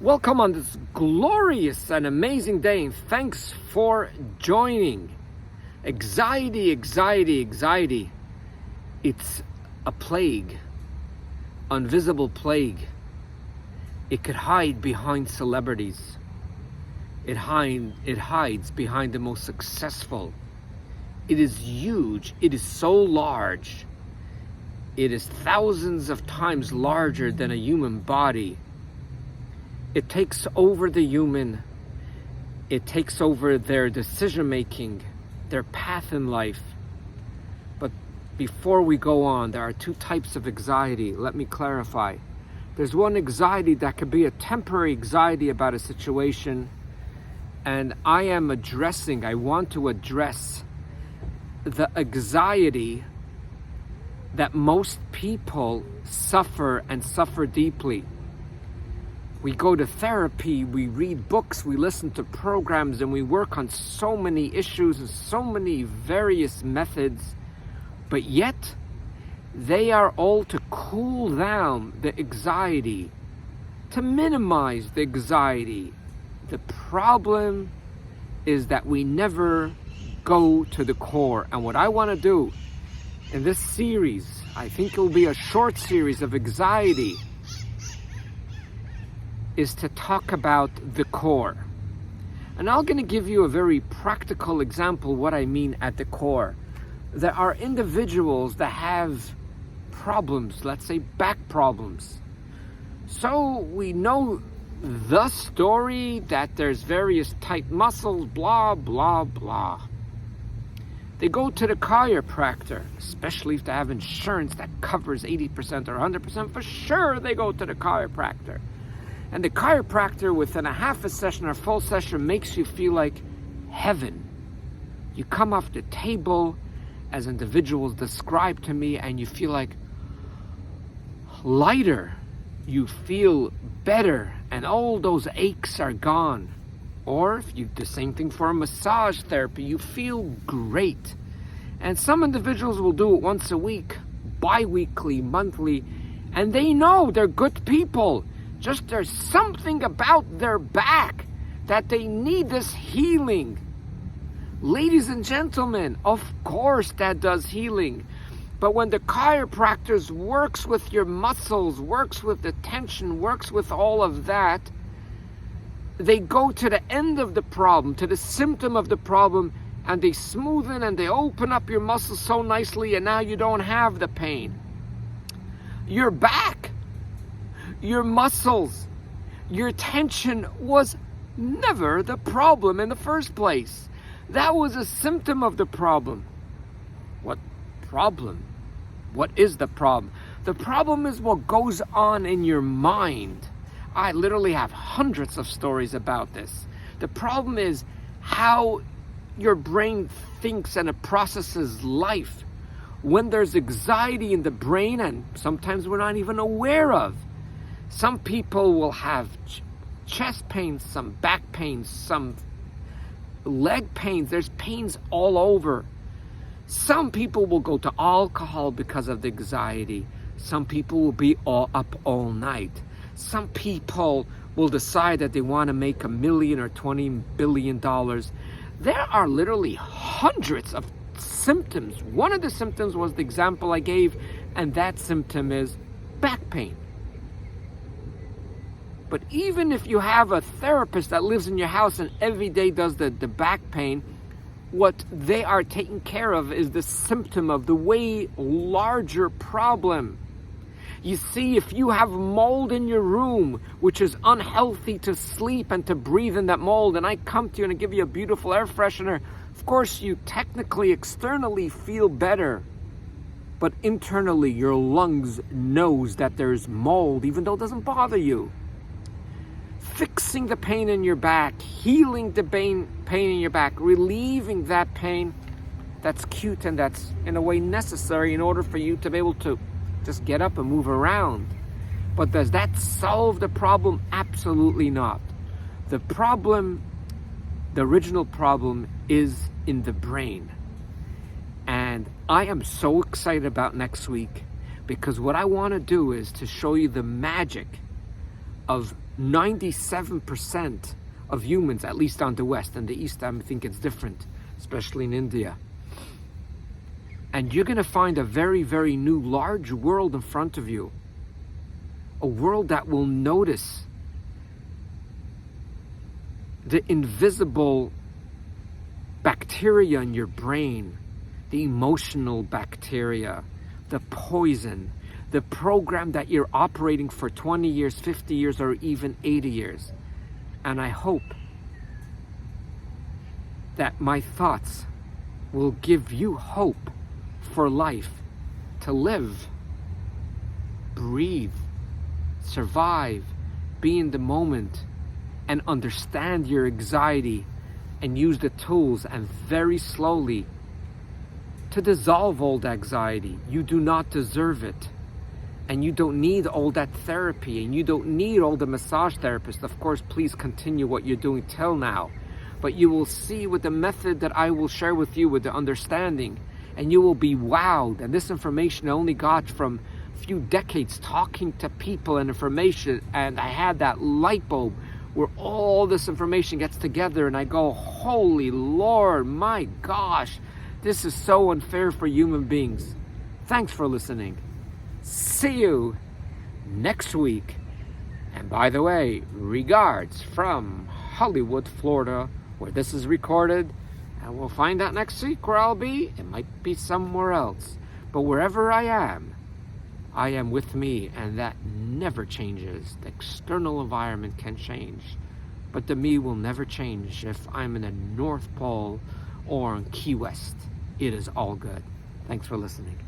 Welcome on this glorious and amazing day, and thanks for joining. Anxiety. It's a plague, invisible plague. It could hide behind celebrities. It hides behind the most successful. It is huge. It is so large. It is thousands of times larger than a human body. It takes over the human. It takes over their decision making, their path in life. But before we go on, there are two types of anxiety. Let me clarify. There's one anxiety that could be a temporary anxiety about a situation, and I want to address the anxiety that most people suffer, and suffer deeply. We go to therapy, we read books, we listen to programs, and we work on so many issues and so many various methods, but yet they are all to cool down the anxiety, to minimize the anxiety. The problem is that we never go to the core. And what I want to do in this series, I think it will be a short series of anxiety, is to talk about the core. And I'm going to give you a very practical example what I mean at the core. There are individuals that have problems, let's say back problems. So we know the story that there's various tight muscles, blah, blah, blah. They go to the chiropractor, especially if they have insurance that covers 80% or 100%, for sure they go to the chiropractor. And the chiropractor, within a half a session or full session, makes you feel like heaven. You come off the table, as individuals describe to me, and you feel like lighter. You feel better, and all those aches are gone. Or if you do the same thing for a massage therapy, you feel great. And some individuals will do it once a week, bi-weekly, monthly, and they know they're good people. Just there's something about their back that they need this healing. Ladies and gentlemen, of course that does healing. But when the chiropractor works with your muscles, works with the tension, works with all of that, they go to the end of the problem, to the symptom of the problem, and they smoothen and they open up your muscles so nicely, and now you don't have the pain. Your back, your muscles, your tension was never the problem in the first place. That was a symptom of the problem. What problem? What is the problem? The problem is what goes on in your mind. I literally have hundreds of stories about this. The problem is how your brain thinks and it processes life. When there's anxiety in the brain, and sometimes we're not even aware of. Some people will have chest pains, some back pains, some leg pains. There's pains all over. Some people will go to alcohol because of the anxiety. Some people will be up all night. Some people will decide that they want to make $1 million or $20 billion. There are literally hundreds of symptoms. One of the symptoms was the example I gave, and that symptom is back pain. But even if you have a therapist that lives in your house and every day does the back pain, what they are taking care of is the symptom of the way larger problem. You see, if you have mold in your room, which is unhealthy to sleep and to breathe in that mold, and I come to you and I give you a beautiful air freshener, of course you technically, externally feel better. But internally, your lungs knows that there's mold, even though it doesn't bother you. Fixing the pain in your back, healing the pain in your back, relieving that pain, that's cute and that's in a way necessary in order for you to be able to just get up and move around. But does that solve the problem? Absolutely not. The problem, the original problem, is in the brain. And I am so excited about next week, because what I want to do is to show you the magic of 97% of humans, at least on the West. And the East, I think it's different, especially in India. And you're going to find a very, very new, large world in front of you. A world that will notice the invisible bacteria in your brain, the emotional bacteria, the poison, the program that you're operating for 20 years, 50 years, or even 80 years. And I hope that my thoughts will give you hope for life, to live, breathe, survive, be in the moment, and understand your anxiety and use the tools and very slowly to dissolve all the anxiety. You do not deserve it. And you don't need all that therapy, and you don't need all the massage therapists. Of course, please continue what you're doing till now. But you will see with the method that I will share with you, with the understanding, and you will be wowed. And this information I only got from a few decades talking to people and information, and I had that light bulb where all this information gets together, and I go, holy Lord, my gosh, this is so unfair for human beings. Thanks for listening. See you next week. And by the way, regards from Hollywood, Florida, where this is recorded. And we'll find out next week where I'll be. It might be somewhere else. But wherever I am with me, and that never changes. The external environment can change, but the me will never change. If I'm in the North Pole or in Key West, it is all good. Thanks for listening.